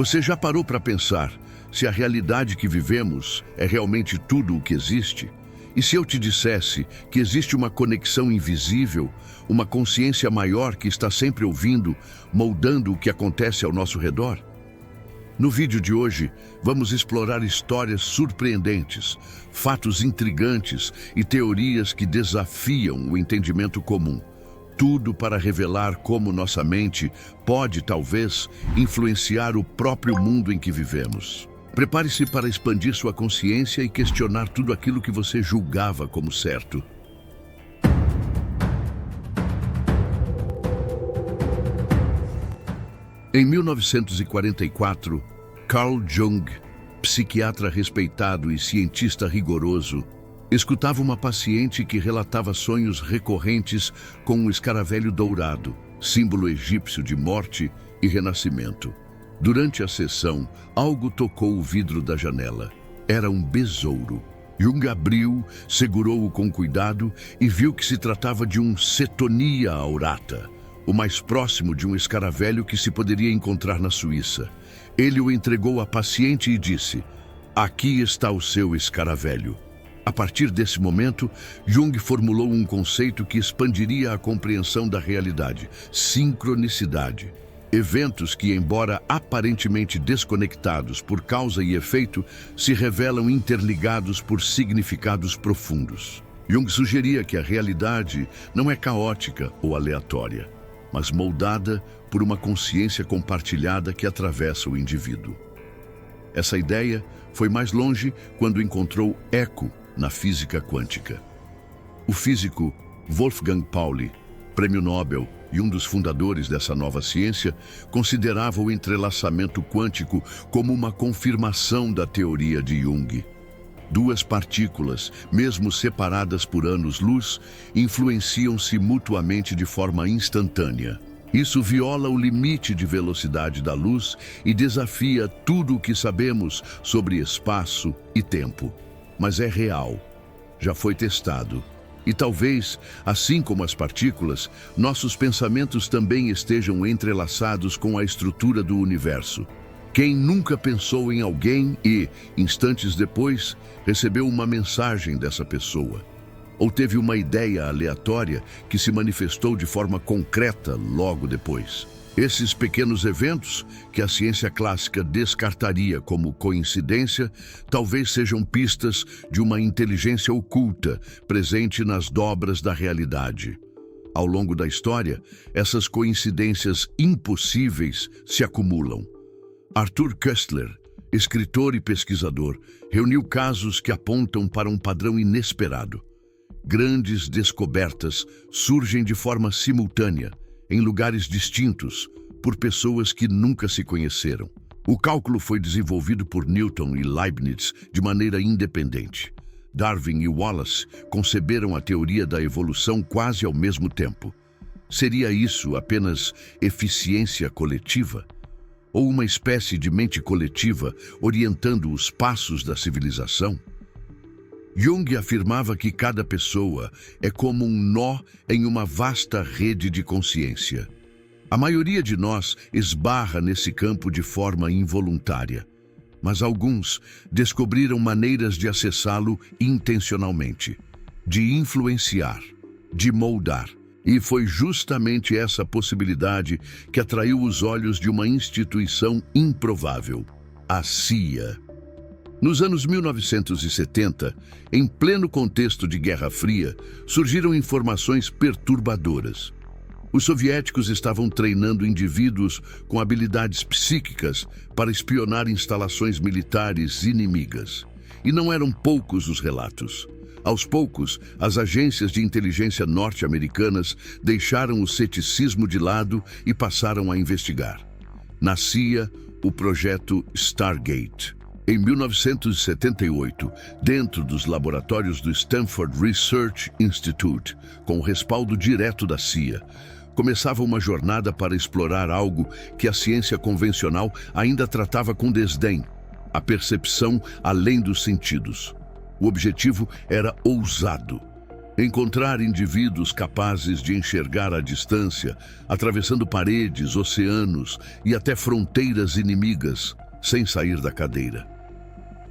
Você já parou para pensar se a realidade que vivemos é realmente tudo o que existe? E se eu te dissesse que existe uma conexão invisível, uma consciência maior que está sempre ouvindo, moldando o que acontece ao nosso redor? No vídeo de hoje, vamos explorar histórias surpreendentes, fatos intrigantes e teorias que desafiam o entendimento comum. Tudo para revelar como nossa mente pode, talvez, influenciar o próprio mundo em que vivemos. Prepare-se para expandir sua consciência e questionar tudo aquilo que você julgava como certo. Em 1944, Carl Jung, psiquiatra respeitado e cientista rigoroso, escutava uma paciente que relatava sonhos recorrentes com um escaravelho dourado, símbolo egípcio de morte e renascimento. Durante a sessão, algo tocou o vidro da janela. Era um besouro. Jung abriu, segurou-o com cuidado e viu que se tratava de um Cetonia aurata, o mais próximo de um escaravelho que se poderia encontrar na Suíça. Ele o entregou à paciente e disse: "Aqui está o seu escaravelho." A partir desse momento, Jung formulou um conceito que expandiria a compreensão da realidade: sincronicidade. Eventos que, embora aparentemente desconectados por causa e efeito, se revelam interligados por significados profundos. Jung sugeria que a realidade não é caótica ou aleatória, mas moldada por uma consciência compartilhada que atravessa o indivíduo. Essa ideia foi mais longe quando encontrou eco na física quântica. O físico Wolfgang Pauli, prêmio Nobel e um dos fundadores dessa nova ciência, considerava o entrelaçamento quântico como uma confirmação da teoria de Jung. Duas partículas, mesmo separadas por anos-luz, influenciam-se mutuamente de forma instantânea. Isso viola o limite de velocidade da luz e desafia tudo o que sabemos sobre espaço e tempo. Mas é real, já foi testado. E talvez, assim como as partículas, nossos pensamentos também estejam entrelaçados com a estrutura do universo. Quem nunca pensou em alguém e, instantes depois, recebeu uma mensagem dessa pessoa? Ou teve uma ideia aleatória que se manifestou de forma concreta logo depois? Esses pequenos eventos, que a ciência clássica descartaria como coincidência, talvez sejam pistas de uma inteligência oculta presente nas dobras da realidade. Ao longo da história, essas coincidências impossíveis se acumulam. Arthur Koestler, escritor e pesquisador, reuniu casos que apontam para um padrão inesperado. Grandes descobertas surgem de forma simultânea, em lugares distintos, por pessoas que nunca se conheceram. O cálculo foi desenvolvido por Newton e Leibniz de maneira independente. Darwin e Wallace conceberam a teoria da evolução quase ao mesmo tempo. Seria isso apenas eficiência coletiva? Ou uma espécie de mente coletiva orientando os passos da civilização? Jung afirmava que cada pessoa é como um nó em uma vasta rede de consciência. A maioria de nós esbarra nesse campo de forma involuntária, mas alguns descobriram maneiras de acessá-lo intencionalmente, de influenciar, de moldar. E foi justamente essa possibilidade que atraiu os olhos de uma instituição improvável, a CIA. Nos anos 1970, em pleno contexto de Guerra Fria, surgiram informações perturbadoras. Os soviéticos estavam treinando indivíduos com habilidades psíquicas para espionar instalações militares inimigas. E não eram poucos os relatos. Aos poucos, as agências de inteligência norte-americanas deixaram o ceticismo de lado e passaram a investigar. Nascia o projeto Stargate. Em 1978, dentro dos laboratórios do Stanford Research Institute, com o respaldo direto da CIA, começava uma jornada para explorar algo que a ciência convencional ainda tratava com desdém: a percepção além dos sentidos. O objetivo era ousado: Encontrar indivíduos capazes de enxergar à distância, atravessando paredes, oceanos e até fronteiras inimigas, sem sair da cadeira.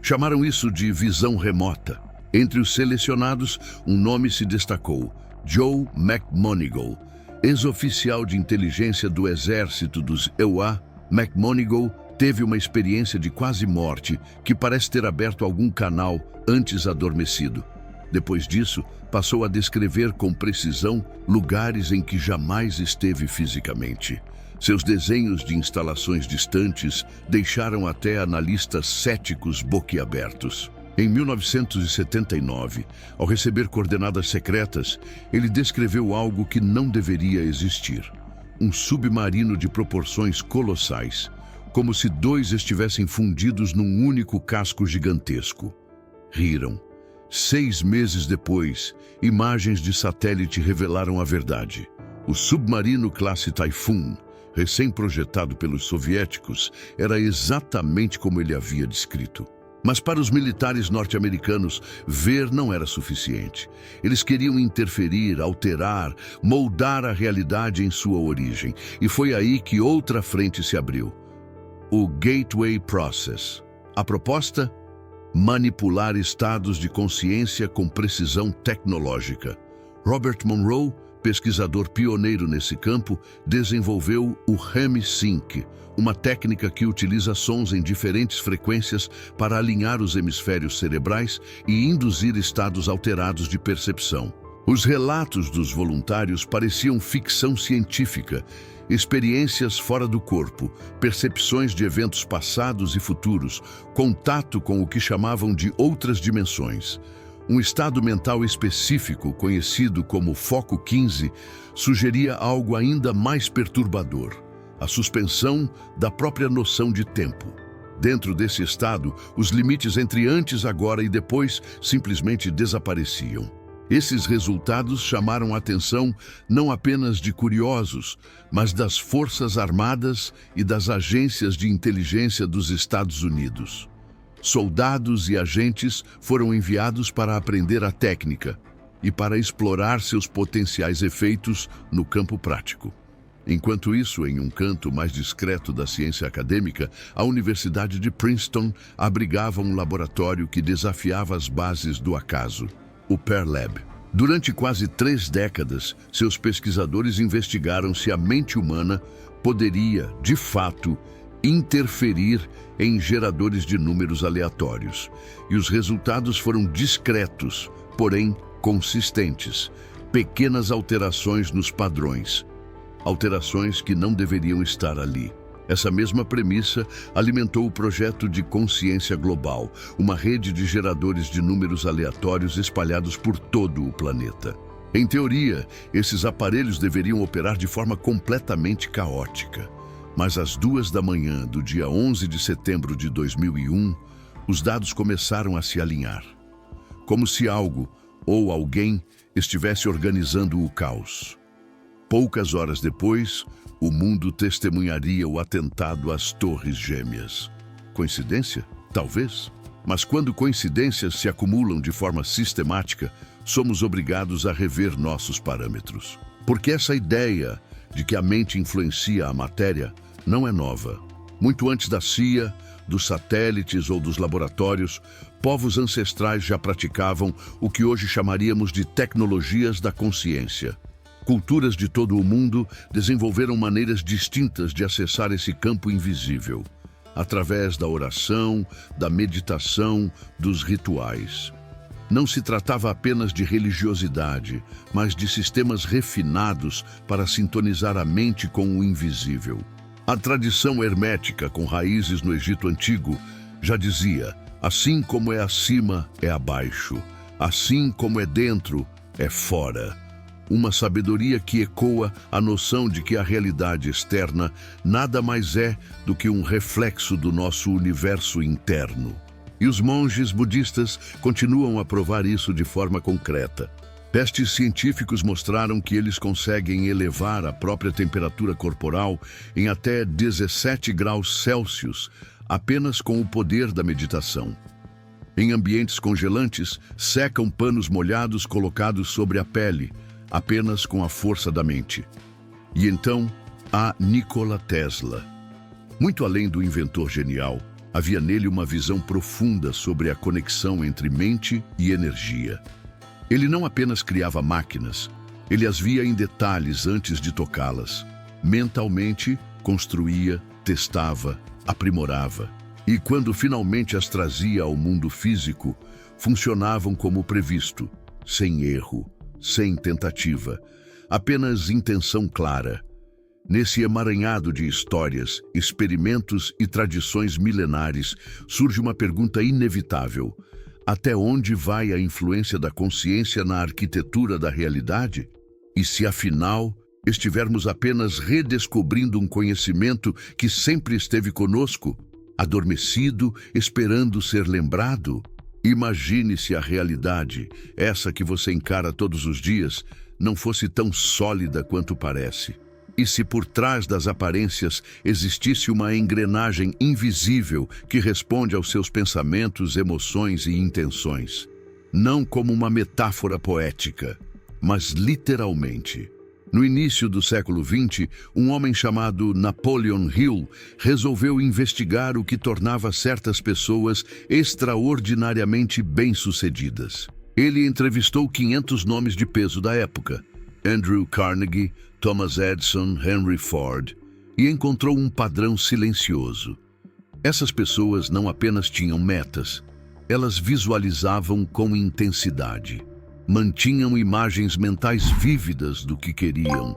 Chamaram isso de visão remota. Entre os selecionados, um nome se destacou: Joe McMoneagle, ex-oficial de inteligência do exército dos EUA. McMoneagle teve uma experiência de quase morte que parece ter aberto algum canal antes adormecido. Depois disso, passou a descrever com precisão lugares em que jamais esteve fisicamente. Seus desenhos de instalações distantes deixaram até analistas céticos boquiabertos. Em 1979, ao receber coordenadas secretas, ele descreveu algo que não deveria existir: um submarino de proporções colossais, como se dois estivessem fundidos num único casco gigantesco. Riram. 6 meses depois, imagens de satélite revelaram a verdade. O submarino classe Typhoon, recém-projetado pelos soviéticos, era exatamente como ele havia descrito. Mas para os militares norte-americanos, ver não era suficiente. Eles queriam interferir, alterar, moldar a realidade em sua origem. E foi aí que outra frente se abriu: o Gateway Process. A proposta? Manipular estados de consciência com precisão tecnológica. Robert Monroe, pesquisador pioneiro nesse campo, desenvolveu o REM-Sync, uma técnica que utiliza sons em diferentes frequências para alinhar os hemisférios cerebrais e induzir estados alterados de percepção. Os relatos dos voluntários pareciam ficção científica, experiências fora do corpo, percepções de eventos passados e futuros, contato com o que chamavam de outras dimensões. Um estado mental específico, conhecido como Foco 15, sugeria algo ainda mais perturbador: a suspensão da própria noção de tempo. Dentro desse estado, os limites entre antes, agora e depois simplesmente desapareciam. Esses resultados chamaram a atenção não apenas de curiosos, mas das Forças Armadas e das agências de inteligência dos Estados Unidos. Soldados e agentes foram enviados para aprender a técnica e para explorar seus potenciais efeitos no campo prático. Enquanto isso, em um canto mais discreto da ciência acadêmica, a Universidade de Princeton abrigava um laboratório que desafiava as bases do acaso: o Pear Lab. Durante quase 3 décadas, seus pesquisadores investigaram se a mente humana poderia, de fato, interferir em geradores de números aleatórios. E os resultados foram discretos, porém consistentes. Pequenas alterações nos padrões. Alterações que não deveriam estar ali. Essa mesma premissa alimentou o projeto de Consciência Global, uma rede de geradores de números aleatórios espalhados por todo o planeta. Em teoria, esses aparelhos deveriam operar de forma completamente caótica. Mas às 2 da manhã do dia 11 de setembro de 2001, os dados começaram a se alinhar. Como se algo ou alguém estivesse organizando o caos. Poucas horas depois, o mundo testemunharia o atentado às Torres Gêmeas. Coincidência? Talvez. Mas quando coincidências se acumulam de forma sistemática, somos obrigados a rever nossos parâmetros. Porque essa ideia de que a mente influencia a matéria não é nova. Muito antes da CIA, dos satélites ou dos laboratórios, povos ancestrais já praticavam o que hoje chamaríamos de tecnologias da consciência. Culturas de todo o mundo desenvolveram maneiras distintas de acessar esse campo invisível, através da oração, da meditação, dos rituais. Não se tratava apenas de religiosidade, mas de sistemas refinados para sintonizar a mente com o invisível. A tradição hermética, com raízes no Egito Antigo, já dizia: assim como é acima, é abaixo, assim como é dentro, é fora. Uma sabedoria que ecoa a noção de que a realidade externa nada mais é do que um reflexo do nosso universo interno. E os monges budistas continuam a provar isso de forma concreta. Testes científicos mostraram que eles conseguem elevar a própria temperatura corporal em até 17 graus Celsius apenas com o poder da meditação. Em ambientes congelantes, secam panos molhados colocados sobre a pele, apenas com a força da mente. E então, há Nikola Tesla. Muito além do inventor genial, havia nele uma visão profunda sobre a conexão entre mente e energia. Ele não apenas criava máquinas, ele as via em detalhes antes de tocá-las. Mentalmente, construía, testava, aprimorava. E quando finalmente as trazia ao mundo físico, funcionavam como previsto, sem erro, sem tentativa, apenas intenção clara. Nesse emaranhado de histórias, experimentos e tradições milenares, surge uma pergunta inevitável: até onde vai a influência da consciência na arquitetura da realidade? E se, afinal, estivermos apenas redescobrindo um conhecimento que sempre esteve conosco, adormecido, esperando ser lembrado? Imagine se a realidade, essa que você encara todos os dias, não fosse tão sólida quanto parece. E se por trás das aparências existisse uma engrenagem invisível que responde aos seus pensamentos, emoções e intenções? Não como uma metáfora poética, mas literalmente. No início do século XX, um homem chamado Napoleon Hill resolveu investigar o que tornava certas pessoas extraordinariamente bem-sucedidas. Ele entrevistou 500 nomes de peso da época: Andrew Carnegie, Thomas Edison, Henry Ford, e encontrou um padrão silencioso. Essas pessoas não apenas tinham metas, elas visualizavam com intensidade. Mantinham imagens mentais vívidas do que queriam,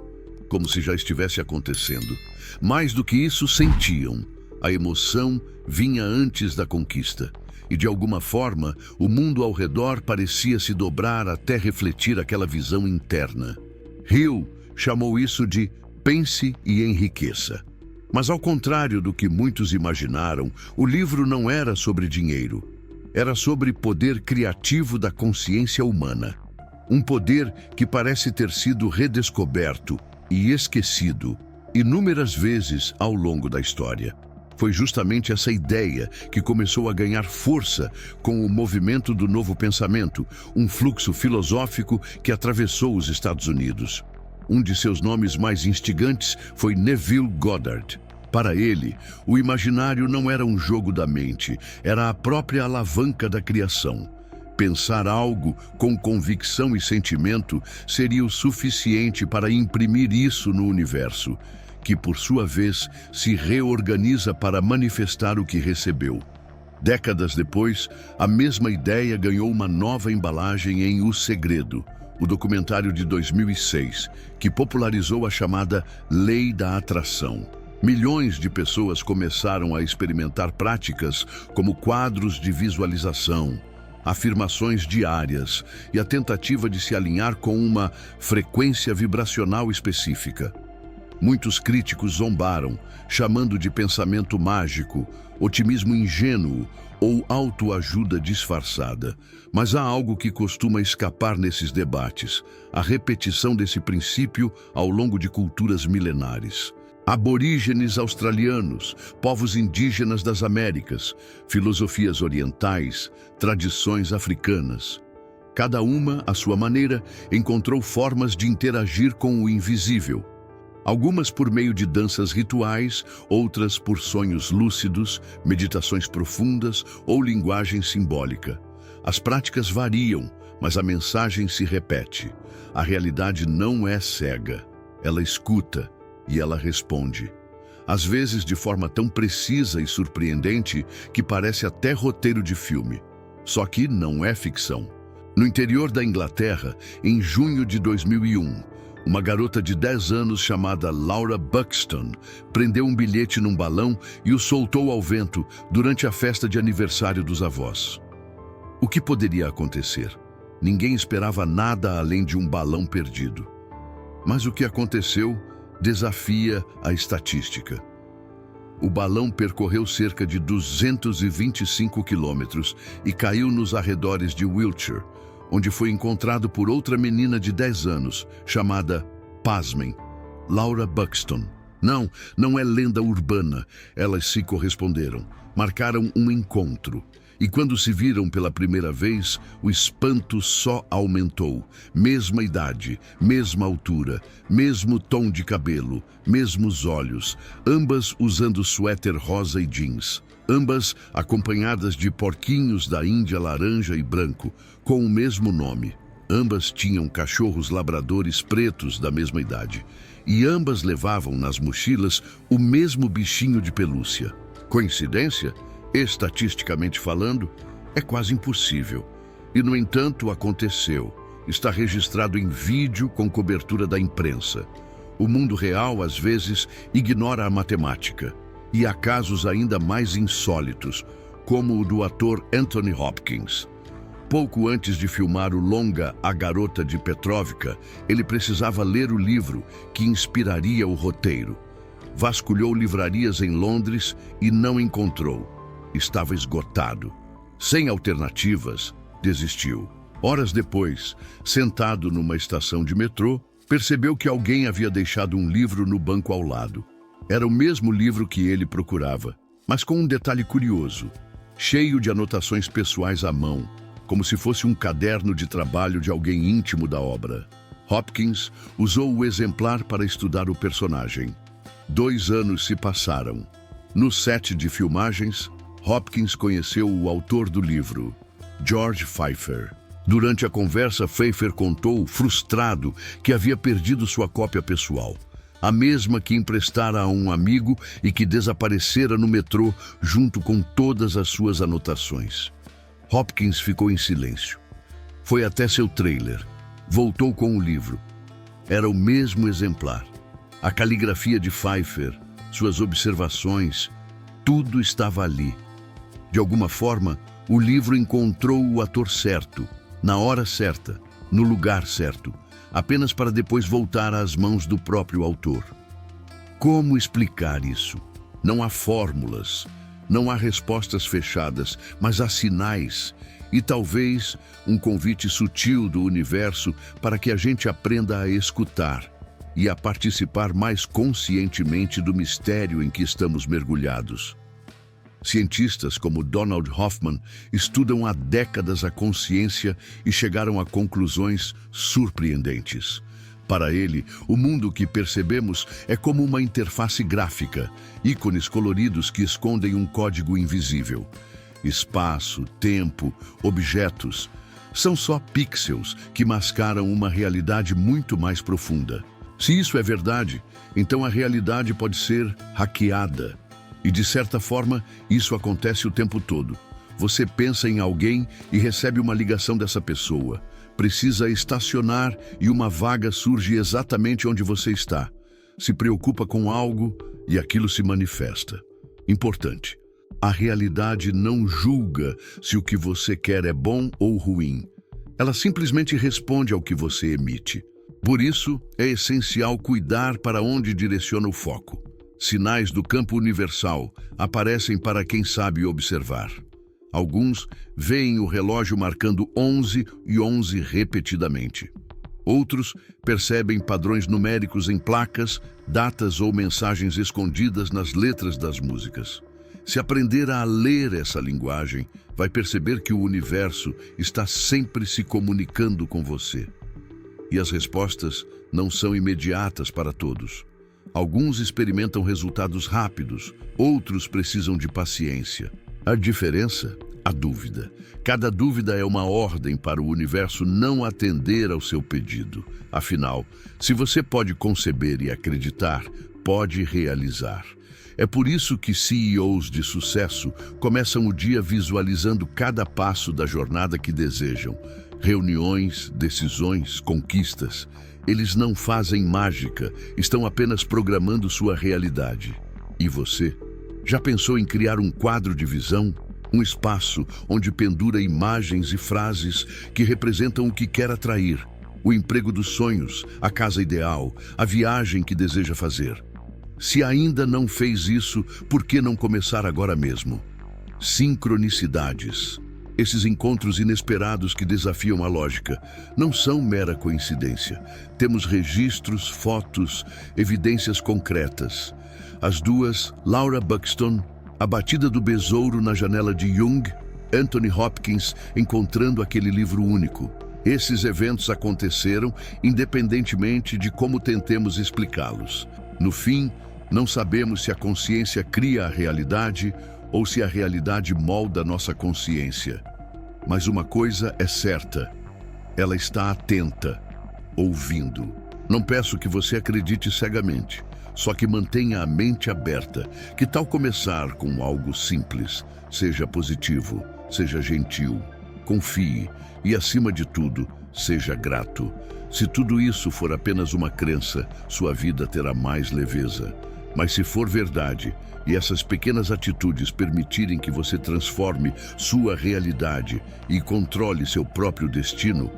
como se já estivesse acontecendo. Mais do que isso, sentiam. A emoção vinha antes da conquista. E, de alguma forma, o mundo ao redor parecia se dobrar até refletir aquela visão interna. Hill chamou isso de pense e enriqueça. Mas, ao contrário do que muitos imaginaram, o livro não era sobre dinheiro. Era sobre poder criativo da consciência humana. Um poder que parece ter sido redescoberto e esquecido inúmeras vezes ao longo da história. Foi justamente essa ideia que começou a ganhar força com o movimento do novo pensamento, um fluxo filosófico que atravessou os Estados Unidos. Um de seus nomes mais instigantes foi Neville Goddard. Para ele, o imaginário não era um jogo da mente, era a própria alavanca da criação. Pensar algo com convicção e sentimento seria o suficiente para imprimir isso no universo, que por sua vez se reorganiza para manifestar o que recebeu. Décadas depois, a mesma ideia ganhou uma nova embalagem em O Segredo, o documentário de 2006, que popularizou a chamada Lei da Atração. Milhões de pessoas começaram a experimentar práticas como quadros de visualização, afirmações diárias e a tentativa de se alinhar com uma frequência vibracional específica. Muitos críticos zombaram, chamando de pensamento mágico, otimismo ingênuo ou autoajuda disfarçada. Mas há algo que costuma escapar nesses debates: a repetição desse princípio ao longo de culturas milenares. Aborígenes australianos, povos indígenas das Américas, filosofias orientais, tradições africanas. Cada uma, à sua maneira, encontrou formas de interagir com o invisível. Algumas por meio de danças rituais, outras por sonhos lúcidos, meditações profundas ou linguagem simbólica. As práticas variam, mas a mensagem se repete. A realidade não é cega, ela escuta. E ela responde, às vezes de forma tão precisa e surpreendente que parece até roteiro de filme. Só que não é ficção. No interior da Inglaterra, em junho de 2001, uma garota de 10 anos chamada Laura Buxton prendeu um bilhete num balão e o soltou ao vento durante a festa de aniversário dos avós. O que poderia acontecer? Ninguém esperava nada além de um balão perdido. Mas o que aconteceu desafia a estatística. O balão percorreu cerca de 225 quilômetros e caiu nos arredores de Wiltshire, onde foi encontrado por outra menina de 10 anos, chamada, pasmem, Laura Buxton. Não é lenda urbana, elas se corresponderam, marcaram um encontro. e quando se viram pela primeira vez, o espanto só aumentou. Mesma idade, mesma altura, mesmo tom de cabelo, mesmos olhos, ambas usando suéter rosa e jeans. Ambas acompanhadas de porquinhos da Índia laranja e branco, com o mesmo nome. Ambas tinham cachorros labradores pretos da mesma idade. E ambas levavam nas mochilas o mesmo bichinho de pelúcia. Coincidência? Estatisticamente falando, é quase impossível. E, no entanto, aconteceu. Está registrado em vídeo com cobertura da imprensa. O mundo real, às vezes, ignora a matemática. E há casos ainda mais insólitos, como o do ator Anthony Hopkins. Pouco antes de filmar o longa A Garota de Petróvka, ele precisava ler o livro que inspiraria o roteiro. Vasculhou livrarias em Londres e não encontrou. Estava esgotado. Sem alternativas, desistiu. Horas depois, sentado numa estação de metrô, percebeu que alguém havia deixado um livro no banco ao lado. Era o mesmo livro que ele procurava, mas com um detalhe curioso, cheio de anotações pessoais à mão, como se fosse um caderno de trabalho de alguém íntimo da obra. Hopkins usou o exemplar para estudar o personagem. 2 anos se passaram. No set de filmagens, Hopkins conheceu o autor do livro, George Pfeiffer. Durante a conversa, Pfeiffer contou, frustrado, que havia perdido sua cópia pessoal, a mesma que emprestara a um amigo e que desaparecera no metrô junto com todas as suas anotações. Hopkins ficou em silêncio. Foi até seu trailer. Voltou com o livro. Era o mesmo exemplar. A caligrafia de Pfeiffer, suas observações, tudo estava ali. De alguma forma, o livro encontrou o ator certo, na hora certa, no lugar certo, apenas para depois voltar às mãos do próprio autor. Como explicar isso? Não há fórmulas, não há respostas fechadas, mas há sinais e talvez um convite sutil do universo para que a gente aprenda a escutar e a participar mais conscientemente do mistério em que estamos mergulhados. Cientistas como Donald Hoffman estudam há décadas a consciência e chegaram a conclusões surpreendentes. Para ele, o mundo que percebemos é como uma interface gráfica, ícones coloridos que escondem um código invisível. Espaço, tempo, objetos são só pixels que mascaram uma realidade muito mais profunda. Se isso é verdade, então a realidade pode ser hackeada. E, de certa forma, isso acontece o tempo todo. Você pensa em alguém e recebe uma ligação dessa pessoa. Precisa estacionar e uma vaga surge exatamente onde você está. Se preocupa com algo e aquilo se manifesta. Importante. A realidade não julga se o que você quer é bom ou ruim. Ela simplesmente responde ao que você emite. Por isso, é essencial cuidar para onde direciona o foco. Sinais do campo universal aparecem para quem sabe observar. Alguns veem o relógio marcando 11 e 11 repetidamente. Outros percebem padrões numéricos em placas, datas ou mensagens escondidas nas letras das músicas. Se aprender a ler essa linguagem, vai perceber que o universo está sempre se comunicando com você. E as respostas não são imediatas para todos. Alguns experimentam resultados rápidos, outros precisam de paciência. A diferença? A dúvida. Cada dúvida é uma ordem para o universo não atender ao seu pedido. Afinal, se você pode conceber e acreditar, pode realizar. É por isso que CEOs de sucesso começam o dia visualizando cada passo da jornada que desejam. Reuniões, decisões, conquistas. Eles não fazem mágica, estão apenas programando sua realidade. E você? Já pensou em criar um quadro de visão? Um espaço onde pendura imagens e frases que representam o que quer atrair, o emprego dos sonhos, a casa ideal, a viagem que deseja fazer. Se ainda não fez isso, por que não começar agora mesmo? Sincronicidades. Esses encontros inesperados que desafiam a lógica não são mera coincidência. Temos registros, fotos, evidências concretas. As duas, Laura Buxton, A Batida do Besouro na Janela de Jung, Anthony Hopkins encontrando aquele livro único. Esses eventos aconteceram independentemente de como tentemos explicá-los. No fim, não sabemos se a consciência cria a realidade ou se a realidade molda nossa consciência. Mas uma coisa é certa: ela está atenta, ouvindo. Não peço que você acredite cegamente, só que mantenha a mente aberta. Que tal começar com algo simples? Seja positivo, seja gentil, confie e, acima de tudo, seja grato. Se tudo isso for apenas uma crença, sua vida terá mais leveza. Mas se for verdade, e essas pequenas atitudes permitirem que você transforme sua realidade e controle seu próprio destino,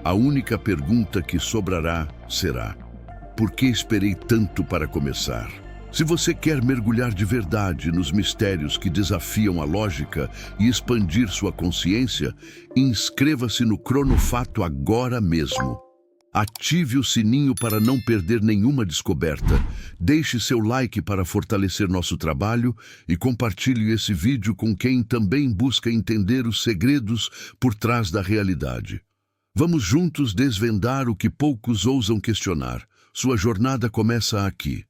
a única pergunta que sobrará será: por que esperei tanto para começar? Se você quer mergulhar de verdade nos mistérios que desafiam a lógica e expandir sua consciência, inscreva-se no Cronofato agora mesmo. Ative o sininho para não perder nenhuma descoberta. Deixe seu like para fortalecer nosso trabalho e compartilhe esse vídeo com quem também busca entender os segredos por trás da realidade. Vamos juntos desvendar o que poucos ousam questionar. Sua jornada começa aqui.